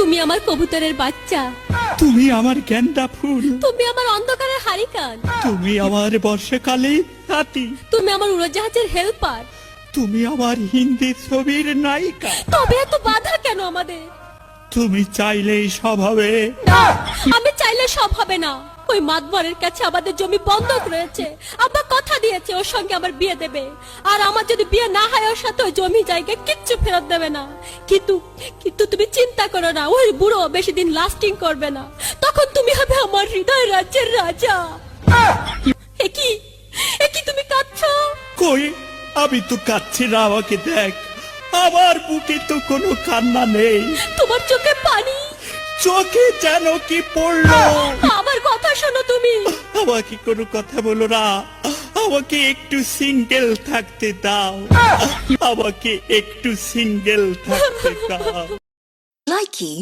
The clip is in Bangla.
তুমি আমার কবুতরের বাচ্চা, তুমি আমার গেন্দা ফুল, তুমি আমার অন্ধকারের হারিকান, তুমি আমার বর্ষাকালে হাতি, তুমি আমার উড়োজাহাজের হেল্পার। তুমি আমার হিন্দি ছবির নায়িকা। তবে এত বাধা কেন আমাদের? তুমি চাইলেই সব হবে। না, আমি চাইলে সব হবে না। ওই মাতবরের কাছে আমাদের জমি বন্ধক রয়েছে। আব্বা কথা দিয়েছে ওর সঙ্গে আমার বিয়ে দেবে, আর আমার যদি বিয়ে না হয় ওর সাথে ওই জমি জায়গা কিচ্ছু ফেরত দেবে না। কিন্তু কিন্তু তুমি চিন্তা করো না, ওই বুড়ো বেশি দিন লাস্টিং করবে না। তখন তুমি হবে আমার হৃদয় রাজ্যের রাজা। একই একই তুমি কাঁদছো? কই, আমি তো কাচ্ছি না, আমাকে দেখ। আমার বুকে তো কোনো কান্না নেই, তোমার চোখে পানি, চোখে যেন কি পড়লো। আমার কথা শোনো তুমি। আমাকে কোনো কথা বলো না, আমাকে একটু সিঙ্গেল থাকতে দাও, আমাকে একটু সিঙ্গেল থাকতে দাও। Likey